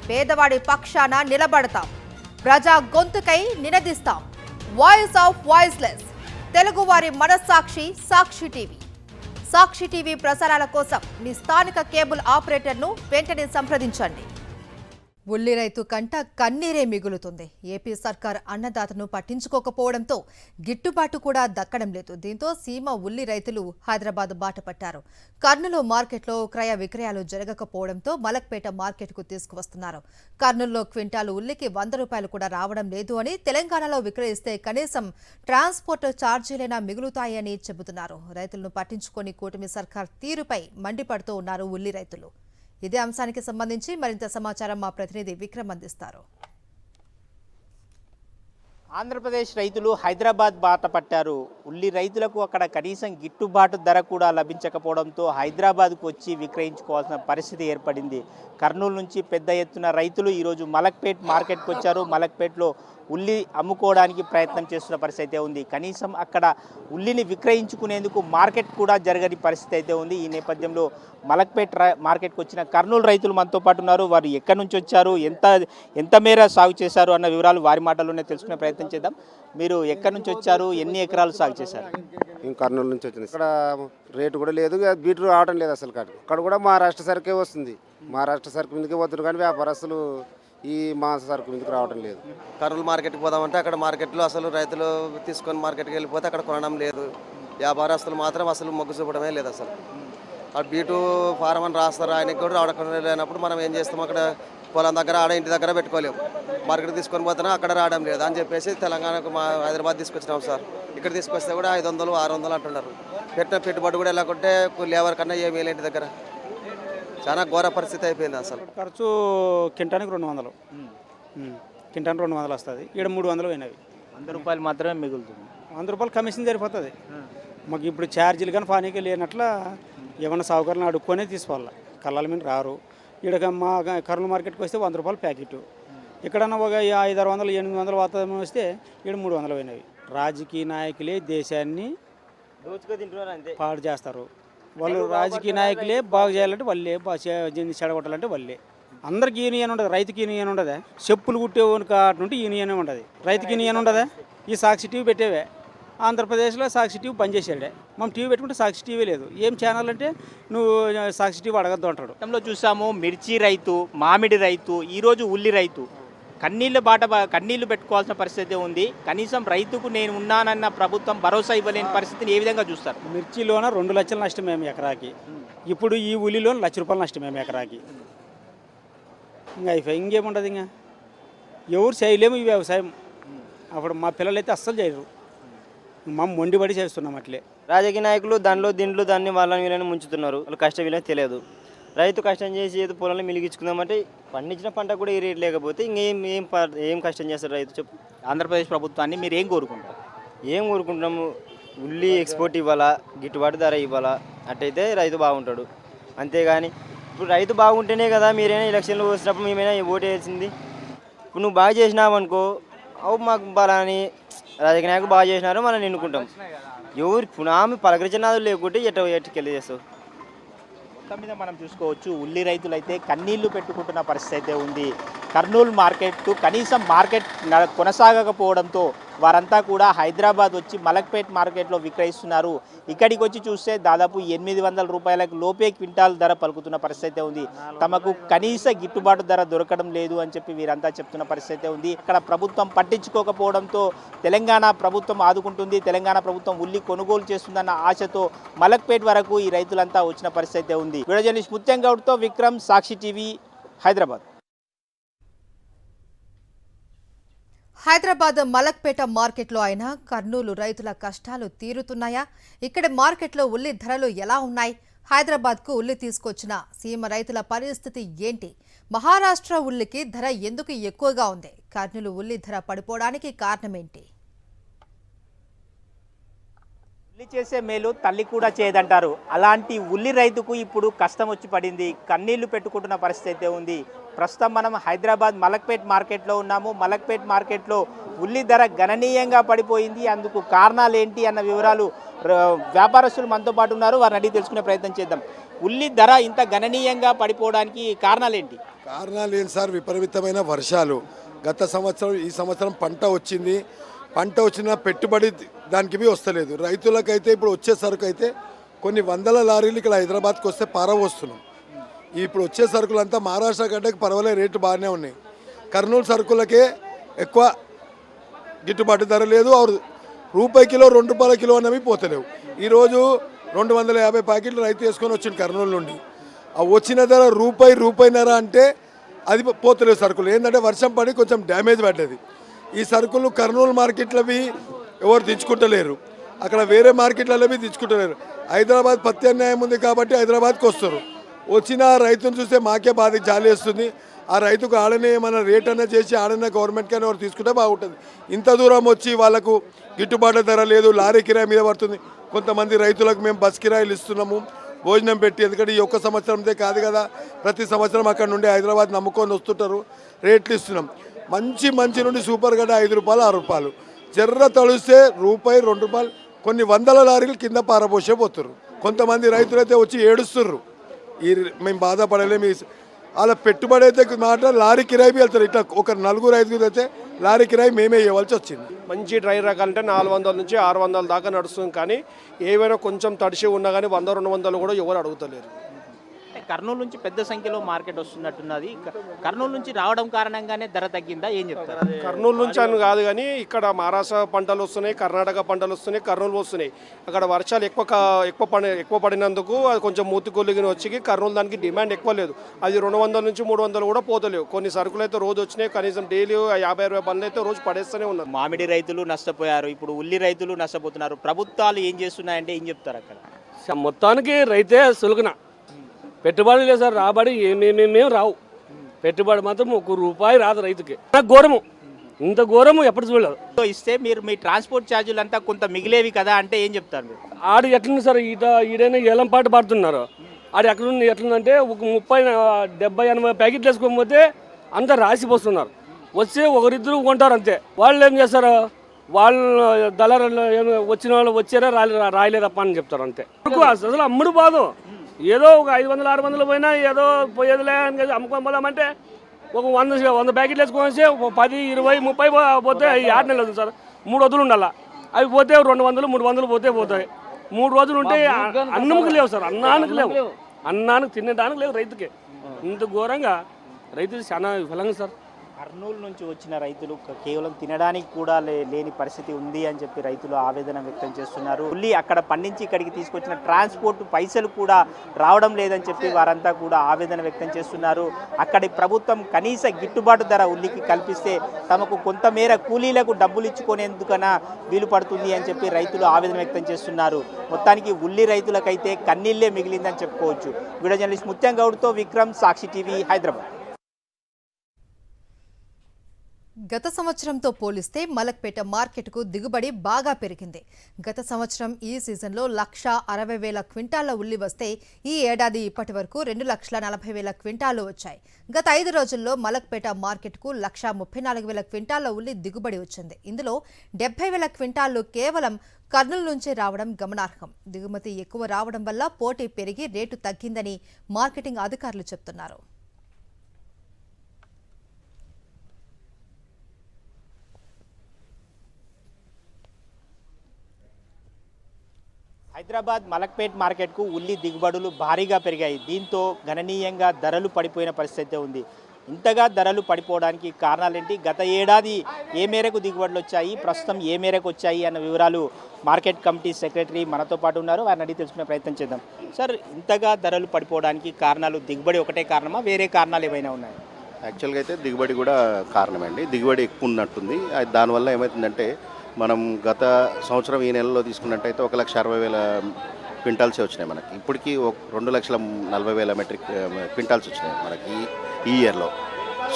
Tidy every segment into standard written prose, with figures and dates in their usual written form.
పేదవాడి పక్షాన నిలబడతాం, ప్రజా గొంతుకై నినదిస్తాం. వాయిస్ ఆఫ్ వాయిస్లెస్, తెలుగువారి మనస్సాక్షి సాక్షి టీవీ. సాక్షి టీవీ ప్రసారాల కోసం మీ స్థానిక కేబుల్ ఆపరేటర్ను వెంటనే సంప్రదించండి. ఉల్లి రైతు కంట కన్నీరే మిగులుతుంది. ఏపీ సర్కార్ అన్నదాతను పట్టించుకోకపోవడంతో గిట్టుబాటు కూడా దక్కడం లేదు. దీంతో సీమ ఉల్లి రైతులు హైదరాబాద్ బాట పట్టారు. కర్నూలు మార్కెట్లో క్రయ విక్రయాలు జరగకపోవడంతో మలక్పేట మార్కెట్కు తీసుకువస్తున్నారు. కర్నూలులో క్వింటాలు ఉల్లికి 100 రూపాయలు కూడా రావడం లేదు అని, తెలంగాణలో విక్రయిస్తే కనీసం ట్రాన్స్పోర్ట్ ఛార్జీలైనా మిగులుతాయని చెబుతున్నారు. రైతులను పట్టించుకొని కూటమి సర్కార్ తీరుపై మండిపడుతూ ఉన్నారు ఉల్లి రైతులు. ఇదే అంశానికి సంబంధించి మరింత సమాచారం మా ప్రతినిధి విక్రమ్ అందిస్తారు. ఆంధ్రప్రదేశ్ రైతులు హైదరాబాద్ బాట పట్టారు. ఉల్లి రైతులకు అక్కడ కనీసం గిట్టుబాటు ధర కూడా లభించకపోవడంతో హైదరాబాద్కు వచ్చి విక్రయించుకోవాల్సిన పరిస్థితి ఏర్పడింది. కర్నూలు నుంచి పెద్ద ఎత్తున రైతులు ఈరోజు మలక్పేట్ మార్కెట్కి వచ్చారు. మలక్పేట్లో ఉల్లి అమ్ముకోవడానికి ప్రయత్నం చేస్తున్న పరిస్థితి అయితే ఉంది. కనీసం అక్కడ ఉల్లిని విక్రయించుకునేందుకు మార్కెట్ కూడా జరగని పరిస్థితి అయితే ఉంది. ఈ నేపథ్యంలో మలక్పేట్ మార్కెట్కి వచ్చిన కర్నూలు రైతులు మనతో పాటు ఉన్నారు. వారు ఎక్కడి నుంచి వచ్చారు, ఎంత మేర సాగు చేశారు అన్న వివరాలు వారి మాటల్లోనే తెలుసుకునే ప్రయత్నం చేద్దాం. మీరు ఎక్కడి నుంచి వచ్చారు, ఎన్ని ఎకరాలు సాగు చేశారు? మేము కర్నూలు నుంచి వచ్చింది. ఇక్కడ రేటు కూడా లేదు, బీట్రూట్ రావడం లేదు అసలు. అక్కడ కూడా మహారాష్ట్ర సరుకే వస్తుంది. మహారాష్ట్ర సరుకు మీదకే పోతున్నారు కానీ వ్యాపారస్తులు ఈ మాంస సరుకు మీదకి రావడం లేదు. కర్నూలు మార్కెట్కి పోదామంటే అక్కడ మార్కెట్లో అసలు రైతులు తీసుకొని మార్కెట్కి వెళ్ళిపోతే అక్కడ కొనడం లేదు. వ్యాపారస్తులు మాత్రం అసలు మొగ్గు చూపడమే లేదు అసలు. ఆ బీటు ఫారం అని రాస్తారు, ఆయనకి కూడా రావడం లేనప్పుడు మనం ఏం చేస్తాం, అక్కడ పొలం దగ్గర ఆడ ఇంటి దగ్గర పెట్టుకోలేము. మార్కెట్ తీసుకొని పోతున్నా అక్కడ రావడం లేదు అని చెప్పేసి తెలంగాణకు మా హైదరాబాద్ తీసుకొచ్చినాం సార్. ఇక్కడ తీసుకొస్తే కూడా 500, 600 అంటున్నారు. పెట్టిన పెట్టుబడి కూడా లేకుంటే లేబర్ కన్నా ఏమీ ఇంటి దగ్గర చాలా ఘోర పరిస్థితి అయిపోయింది అసలు. ఖర్చు కింటానికి 200, కింటానికి 200 వస్తుంది. ఇక్కడ 300 అయినవి. 100 రూపాయలు మాత్రమే మిగులుతుంది. 100 రూపాయలు కమిషన్ సరిపోతుంది మాకు. ఇప్పుడు ఛార్జీలు కానీ ఫానీకి లేనట్ల ఏమన్నా సౌకర్యాలను అడుక్కొనే తీసుకోవాలి. కళ్ళల మీద రారు. ఇక్కడ మా కర్నూలు మార్కెట్కి వస్తే 100 రూపాయలు ప్యాకెట్. ఇక్కడన్నా ఒక 500, 800 వాతావరణం వస్తే ఇక్కడ 300 అయినవి. రాజకీయ నాయకులే దేశాన్ని పాడు చేస్తారు. వాళ్ళు రాజకీయ నాయకులే బాగు చేయాలంటే వాళ్ళే, చెడగొట్టాలంటే వాళ్ళే. అందరికి యూనియన్ ఉండదు, రైతుకి యూనియన్ ఉండదా? చెప్పులు కుట్టేవాని కాటి నుండి యూనియన్ ఉండదు, రైతుకి యూనియన్ ఉండదా? ఈ సాక్షి టీవీ పెట్టేవే. ఆంధ్రప్రదేశ్లో సాక్షి టీవీ బంద్ చేసాడే. మనం టీవీ పెట్టుకుంటే సాక్షి టీవీ లేదు. ఏం ఛానల్ అంటే నువ్వు సాక్షి టీవీ అడగద్దు అంటాడు. గతంలో చూసాము మిర్చి రైతు, మామిడి రైతు, ఈరోజు ఉల్లి రైతు కన్నీళ్లు పెట్టుకోవాల్సిన పరిస్థితి ఉంది. కనీసం రైతుకు నేను ఉన్నానన్న ప్రభుత్వం భరోసా ఇవ్వలేని పరిస్థితిని ఏ విధంగా చూస్తారు? మిర్చిలోన 2 లక్షల నష్టమేమి ఎకరాకి. ఇప్పుడు ఈ ఉల్లిలో 1 లక్ష రూపాయల నష్టమేమి ఎకరాకి. ఇంకా అయిపోయి ఇంకేముండదు. ఇంకా ఎవరు చేయలేము ఈ వ్యవసాయం. అప్పుడు మా పిల్లలు అయితే అస్సలు చేయరు. మా మొండిబడి చేస్తున్నాం అట్లే. రాజకీయ నాయకులు దాన్ని వాళ్ళని వీళ్ళని ముంచుతున్నారు. వాళ్ళు కష్టం వీళ్ళని తెలియదు. రైతు కష్టం చేసి ఏదో పొలంలో మిలిగించుకుందామంటే పండించిన పంట కూడా ఈ రేట్ లేకపోతే ఇంకేం కష్టం చేస్తారు రైతు చెప్పు? ఆంధ్రప్రదేశ్ ప్రభుత్వాన్ని మీరు ఏం కోరుకుంటారు? ఏం కోరుకుంటున్నాము, ఉల్లి ఎక్స్పోర్ట్ ఇవ్వాలా, గిట్టుబాటు ధర ఇవ్వాలా, అట్టయితే రైతు బాగుంటాడు. అంతేగాని ఇప్పుడు రైతు బాగుంటేనే కదా మీరైనా ఎలక్షన్లు వచ్చినప్పుడు మేమైనా ఓటు వేసింది. ఇప్పుడు నువ్వు బాగా చేసినావు అనుకో, అవు మాకు బలాని రాజకీయ నాయకులు బాగా చేసినారు మనం ఎన్నుకుంటాం. ఎవరు పునామి పలకరించినాదు లేకుంటే ఎట్టుకెళ్ళి చేస్తావు. మొత్తం మీద మనం చూసుకోవచ్చు, ఉల్లి రైతులు అయితే కన్నీళ్లు పెట్టుకుంటున్న పరిస్థితి అయితే ఉంది. కర్నూలు మార్కెట్ కనీసం మార్కెట్ కొనసాగకపోవడంతో వారంతా కూడా హైదరాబాద్ వచ్చి మలక్పేట్ మార్కెట్లో విక్రయిస్తున్నారు. ఇక్కడికి వచ్చి చూస్తే దాదాపు 800 రూపాయలకు లోపే క్వింటాల్ ధర పలుకుతున్న పరిస్థితి ఉంది. తమకు కనీస గిట్టుబాటు ధర దొరకడం లేదు అని చెప్పి వీరంతా చెప్తున్న పరిస్థితి ఉంది. ఇక్కడ ప్రభుత్వం పట్టించుకోకపోవడంతో తెలంగాణ ప్రభుత్వం ఆదుకుంటుంది, తెలంగాణ ప్రభుత్వం ఉల్లి కొనుగోలు చేస్తుందన్న ఆశతో మలక్పేట్ వరకు ఈ రైతులంతా వచ్చిన పరిస్థితి ఉంది. వీడియో జర్నలిస్ట్ ముత్యం గౌడ్తో విక్రమ్, సాక్షి టీవీ, హైదరాబాద్. హైదరాబాద్ మలక్పేట మార్కెట్లో అయినా కర్నూలు రైతుల కష్టాలు తీరుతున్నాయా? ఇక్కడ మార్కెట్లో ఉల్లి ధరలు ఎలా ఉన్నాయి? హైదరాబాద్కు ఉల్లి తీసుకొచ్చిన సీమ రైతుల పరిస్థితి ఏంటి? మహారాష్ట్ర ఉల్లికి ధర ఎందుకు ఎక్కువగా ఉంది? కర్నూలు ఉల్లి ధర పడిపోవడానికి కారణమేంటి? ఉల్లి చేసే మేలు తల్లి కూడా చేయదంటారు. అలాంటి ఉల్లి రైతుకు ఇప్పుడు కష్టం వచ్చి పడింది. కన్నీళ్లు పెట్టుకుంటున్న పరిస్థితి అయితే ఉంది. ప్రస్తుతం మనం హైదరాబాద్ మలక్పేట్ మార్కెట్లో ఉన్నాము. మలక్పేట్ మార్కెట్లో ఉల్లి ధర గణనీయంగా పడిపోయింది. అందుకు కారణాలు ఏంటి అన్న వివరాలు వ్యాపారస్తులు మనతో పాటు ఉన్నారు, వారిని అడిగి తెలుసుకునే ప్రయత్నం చేద్దాం. ఉల్లి ధర ఇంత గణనీయంగా పడిపోవడానికి కారణాలు ఏంటి? కారణాలు ఏంటి సార్? విపరీతమైన వర్షాలు. గత సంవత్సరం ఈ సంవత్సరం పంట వచ్చింది. పంట వచ్చిన పెట్టుబడి దానికి వస్తలేదు. రైతులకైతే ఇప్పుడు వచ్చే సరుకు అయితే కొన్ని వందల లారీలు ఇక్కడ హైదరాబాద్కి వస్తే పారవస్తున్నాం. ఇప్పుడు వచ్చే సరుకులంతా మహారాష్ట్ర గడ్డకి పర్వాలేదు, రేటు బాగానే ఉన్నాయి. కర్నూలు సరుకులకే ఎక్కువ గిట్టుబాటు ధర లేదు. రూపాయి కిలో 2 రూపాయల కిలో అనేవి పోతలేవు. ఈరోజు 250 ప్యాకెట్లు రైతు వేసుకొని వచ్చింది కర్నూలు నుండి. ఆ వచ్చిన ధర రూపాయిన్నర అంటే అది పోతలేవు సరుకులు. ఏంటంటే వర్షం పడి కొంచెం డ్యామేజ్ పడ్డది. ఈ సరుకులు కర్నూలు మార్కెట్లవి ఎవరు తెచ్చుకుంటలేరు, అక్కడ వేరే మార్కెట్లవి తెచ్చుకుంటలేరు. హైదరాబాద్ ప్రత్యామ్నాయం ఉంది కాబట్టి హైదరాబాద్కి వస్తారు. వచ్చిన రైతును చూస్తే మాకే బాధ జాలి వేస్తుంది. ఆ రైతుకు ఆడనే ఏమైనా రేట్ అన్నా చేసి ఆడనే గవర్నమెంట్ కానీ ఎవరు తీసుకుంటే బాగుంటుంది. ఇంత దూరం వచ్చి వాళ్ళకు గిట్టుబాటు ధర లేదు, లారీ కిరాయి మీద పడుతుంది. కొంతమంది రైతులకు మేము బస్ కిరాయిలు ఇస్తున్నాము భోజనం పెట్టి. ఎందుకంటే ఈ ఒక్క సంవత్సరందే కాదు కదా, ప్రతి సంవత్సరం అక్కడ నుండి హైదరాబాద్ నమ్ముకొని వస్తుంటారు. రేట్లు ఇస్తున్నాం. మంచి నుండి సూపర్ గడ్డ 5 రూపాయలు 6 రూపాయలు, జర్ర తడిస్తే రూపాయి 2 రూపాయలు, కొన్ని వందల లారీలు కింద పారబోసే పోతున్నారు. కొంతమంది రైతులైతే వచ్చి ఏడుస్తుర్రు, మేము బాధపడలేము. అలా పెట్టుబడి అయితే మాట లారీ కిరాయి వెళ్తారు. ఇట్లా ఒక 4-5 అయితే లారీ కిరాయి మేమే ఇవ్వాల్సి వచ్చింది. మంచి డ్రై రకాలంటే 400 నుంచి 600 దాకా నడుస్తుంది. కానీ ఏవైనా కొంచెం తడిసి ఉన్నా కానీ 100-200 కూడా ఎవరు అడుగుతలేరు. కర్నూలు నుంచి పెద్ద సంఖ్యలో మార్కెట్ వస్తున్నట్టున్నది. కర్నూలు నుంచి రావడం కారణంగానే ధర తగ్గిందా, ఏం చెప్తారు? కర్నూలు నుంచి అని కాదు కానీ ఇక్కడ మహారాష్ట్ర పంటలు వస్తున్నాయి, కర్ణాటక పంటలు వస్తున్నాయి, కర్నూలు వస్తున్నాయి. అక్కడ వర్షాలు ఎక్కువ పడినందుకు అది కొంచెం మూతికొల్లిగిన వచ్చి కర్నూలు దానికి డిమాండ్ ఎక్కువ లేదు. అది 200 నుంచి 300 కూడా పోతలేవు. కొన్ని సరుకులు అయితే రోజు వచ్చినాయి, కనీసం డైలీ 50-60 బండ్లు అయితే రోజు పడేస్తూనే ఉన్నారు. మామిడి రైతులు నష్టపోయారు, ఇప్పుడు ఉల్లి రైతులు నష్టపోతున్నారు. ప్రభుత్వాలు ఏం చేస్తున్నాయంటే ఏం చెప్తారు అక్కడ? మొత్తానికి రైతే సులుగున పెట్టుబడి లేదు సార్, రాబడి ఏమేమేమేం రావు. పెట్టుబడి మాత్రం 1 రూపాయి రాదు రైతుకి. ఘోరము, ఇంత ఘోరము ఎప్పుడు చూడలేదు. ఇస్తే మీరు మీ ట్రాన్స్పోర్ట్ ఛార్జీలు అంతా కొంత మిగిలేవి కదా అంటే ఏం చెప్తారు మీరు? ఆడు ఎట్లుంది సార్, ఈడైనా ఏలం పాటు పడుతున్నారు. ఆడు ఎట్లుందంటే ఒక 30-70-80 ప్యాకెట్లు వేసుకోకపోతే అంతా రాసిపోతున్నారు. వచ్చే ఒకరిద్దరు కొంటారు అంతే. వాళ్ళు ఏం చేస్తారు, వాళ్ళు దళారులు వచ్చిన వాళ్ళు వచ్చారా రాయలేదప్ప అని చెప్తారు అంతే. అసలు అమ్ముడు బాదు. ఏదో ఒక 500-600 పోయినా ఏదో పోయేదిలే అని అమ్ముకోపోదామంటే ఒక 100 ప్యాకెట్లు వేసుకొని 10-20-30 పోతే 6 నెలలు సార్. 3 రోజులు ఉండాలి. అవి పోతే 200-300 పోతాయి. 3 రోజులు ఉంటే అన్నంకి లేవు సార్, అన్నానికి లేవు, అన్నానికి తినడానికి లేవు రైతుకి. ఇంత ఘోరంగా రైతులు చాలా విఫలంగా సార్. కర్నూలు నుంచి వచ్చిన రైతులు కేవలం తినడానికి కూడా లేని పరిస్థితి ఉంది అని చెప్పి రైతులు ఆవేదన వ్యక్తం చేస్తున్నారు. ఉల్లి అక్కడ పండించి ఇక్కడికి తీసుకొచ్చిన ట్రాన్స్పోర్ట్ పైసలు కూడా రావడం లేదని చెప్పి వారంతా కూడా ఆవేదన వ్యక్తం చేస్తున్నారు. అక్కడి ప్రభుత్వం కనీస గిట్టుబాటు ధర ఉల్లికి కల్పిస్తే తమకు కొంతమేర కూలీలకు డబ్బులు ఇచ్చుకునేందుకన్నా వీలు పడుతుంది అని చెప్పి రైతులు ఆవేదన వ్యక్తం చేస్తున్నారు. మొత్తానికి ఉల్లి రైతులకైతే కన్నీళ్లే మిగిలిందని చెప్పుకోవచ్చు. వీడియో జర్నలిస్ట్ ముత్యం గౌడ్తో విక్రమ్, సాక్షి టీవీ, హైదరాబాద్. గత సంవత్సరంతో పోలిస్తే మలక్పేట మార్కెట్కు దిగుబడి బాగా పెరిగింది. గత సంవత్సరం ఈ సీజన్లో 1,60,000 క్వింటాళ్ల ఉల్లి వస్తే ఈ ఏడాది ఇప్పటి వరకు 2,40,000 క్వింటాళ్లు వచ్చాయి. గత 5 రోజుల్లో మలక్పేట మార్కెట్కు 1,34,000 క్వింటాళ్ల ఉల్లి దిగుబడి వచ్చింది. ఇందులో 70,000 క్వింటాళ్లు కేవలం కర్నూలు నుంచే రావడం గమనార్హం. దిగుమతి ఎక్కువ రావడం వల్ల పోటీ పెరిగి రేటు తగ్గిందని మార్కెటింగ్ అధికారులు చెబుతున్నారు. హైదరాబాద్ మలక్పేట్ మార్కెట్కు ఉల్లి దిగుబడులు భారీగా పెరిగాయి. దీంతో గణనీయంగా ధరలు పడిపోయిన పరిస్థితి ఉంది. ఇంతగా ధరలు పడిపోవడానికి కారణాలేంటి, గత ఏడాది ఏ మేరకు దిగుబడులు వచ్చాయి, ప్రస్తుతం ఏ మేరకు వచ్చాయి అన్న వివరాలు మార్కెట్ కమిటీ సెక్రటరీ మనతో పాటు ఉన్నారు. వారిని అడిగి తెలుసుకునే ప్రయత్నం చేద్దాం. సార్, ఇంతగా ధరలు పడిపోవడానికి కారణాలు దిగుబడి ఒకటే కారణమా, వేరే కారణాలు ఏమైనా ఉన్నాయి? యాక్చువల్గా అయితే దిగుబడి కూడా కారణమండి. దిగుబడి ఎక్కువ ఉన్నట్టుంది. దానివల్ల ఏమవుతుందంటే మనం గత సంవత్సరం ఈ నెలలో తీసుకున్నట్టయితే 1,60,000 క్వింటాల్సే వచ్చినాయి మనకి. ఇప్పటికీ 2,40,000 మెట్రిక్ క్వింటాల్స్ వచ్చినాయి మనకి ఈ ఇయర్లో.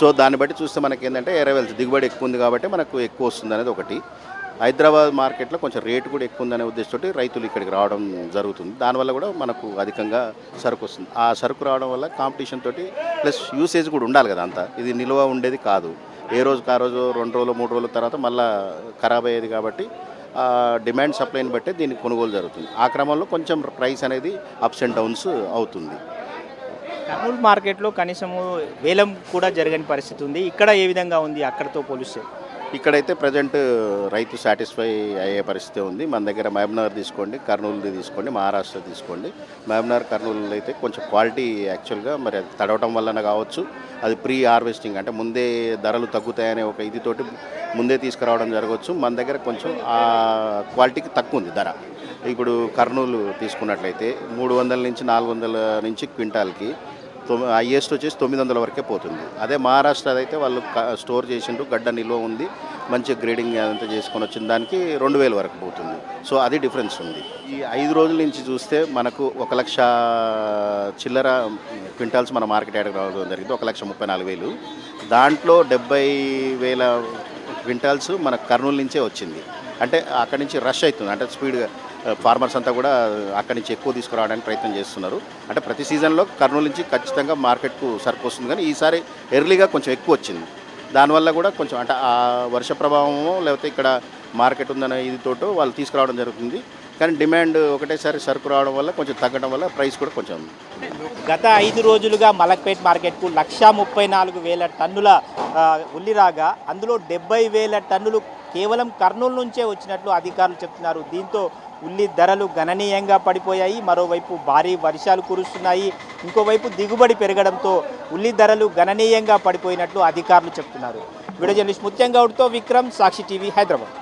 సో దాన్ని బట్టి చూస్తే మనకి ఏంటంటే 20,000 దిగుబడి ఎక్కువ ఉంది కాబట్టి మనకు ఎక్కువ వస్తుంది అనేది ఒకటి. హైదరాబాద్ మార్కెట్లో కొంచెం రేటు కూడా ఎక్కువ ఉందనే ఉద్దేశంతో రైతులు ఇక్కడికి రావడం జరుగుతుంది. దానివల్ల కూడా మనకు అధికంగా సరుకు వస్తుంది. ఆ సరుకు రావడం వల్ల కాంపిటీషన్ తోటి ప్లస్ యూసేజ్ కూడా ఉండాలి కదా, అంతా ఇది నిల్వ ఉండేది కాదు. ఏ రోజుకి ఆ రోజు 2 రోజులు 3 రోజుల తర్వాత మళ్ళీ ఖరాబ్ అయ్యేది కాబట్టి డిమాండ్ సప్లైని బట్టి దీనికి కొనుగోలు జరుగుతుంది. ఆ క్రమంలో కొంచెం ప్రైస్ అనేది అప్స్ అండ్ డౌన్స్ అవుతుంది. కర్నూలు మార్కెట్లో కనీసము వేలం కూడా జరగని పరిస్థితి ఉంది. ఇక్కడ ఏ విధంగా ఉంది అక్కడతో పోలిస్తే? ఇక్కడైతే ప్రజెంట్ రైతు సాటిస్ఫై అయ్యే పరిస్థితి ఉంది. మన దగ్గర మహబూబ్నగర్ తీసుకోండి, కర్నూలుది తీసుకోండి, మహారాష్ట్ర తీసుకోండి. మహబూబ్నగర్ కర్నూలు అయితే కొంచెం క్వాలిటీ యాక్చువల్గా మరి అది తడవటం వలన కావచ్చు, అది ప్రీ హార్వెస్టింగ్ అంటే ముందే ధరలు తగ్గుతాయనే ఒక ఇదితోటి ముందే తీసుకురావడం జరగవచ్చు. మన దగ్గర కొంచెం ఆ క్వాలిటీకి తక్కువ ఉంది ధర. ఇప్పుడు కర్నూలు తీసుకున్నట్లయితే 300 నుంచి 400 నుంచి క్వింటాల్కి హైయెస్ట్ వచ్చేసి 900 వరకే పోతుంది. అదే మహారాష్ట్ర అయితే వాళ్ళు స్టోర్ చేసిండ్రు, గడ్డ నిల్వ ఉంది, మంచి గ్రేడింగ్ అదంతా చేసుకొని వచ్చిన దానికి 2000 వరకు పోతుంది. సో అది డిఫరెన్స్ ఉంది. ఈ 5 రోజుల నుంచి చూస్తే మనకు 1 లక్ష చిల్లర క్వింటాల్స్ మన మార్కెట్ యార్డ్కి రావడం జరిగింది. 1,34,000. దాంట్లో 70,000 క్వింటాల్స్ మన కర్నూలు నుంచే వచ్చింది. అంటే అక్కడి నుంచి రష్ అవుతుంది, అంటే స్పీడ్గా ఫార్మర్స్ అంతా కూడా అక్కడి నుంచి ఎక్కువ తీసుకురావడానికి ప్రయత్నం చేస్తున్నారు. అంటే ప్రతి సీజన్లో కర్నూలు నుంచి ఖచ్చితంగా మార్కెట్కు సరుకు వస్తుంది, కానీ ఈసారి ఎర్లీగా కొంచెం ఎక్కువ వచ్చింది. దానివల్ల కూడా కొంచెం అంటే ఆ వర్ష ప్రభావమో లేకపోతే ఇక్కడ మార్కెట్ ఉందనే ఇదితోటో వాళ్ళు తీసుకురావడం జరుగుతుంది. కానీ డిమాండ్ ఒకటేసారి సరుకు రావడం వల్ల కొంచెం తగ్గడం వల్ల ప్రైస్ కూడా కొంచెం. గత 5 రోజులుగా మలక్పేట్ మార్కెట్కు 1,34,000 టన్నుల ఉల్లి రాగా అందులో 70,000 టన్నులు కేవలం కర్నూలు నుంచే వచ్చినట్లు అధికారులు చెప్తున్నారు. దీంతో ఉల్లి ధరలు గణనీయంగా పడిపోయాయి. మరోవైపు భారీ వర్షాలు కురుస్తున్నాయి. ఇంకోవైపు దిగుబడి పెరగడంతో ఉల్లి ధరలు గణనీయంగా పడిపోయినట్లు అధికారులు చెప్తున్నారు. వీడియో జర్నలిస్ట్ ముత్యం గౌడ్తో విక్రమ్, సాక్షి టీవీ, హైదరాబాద్.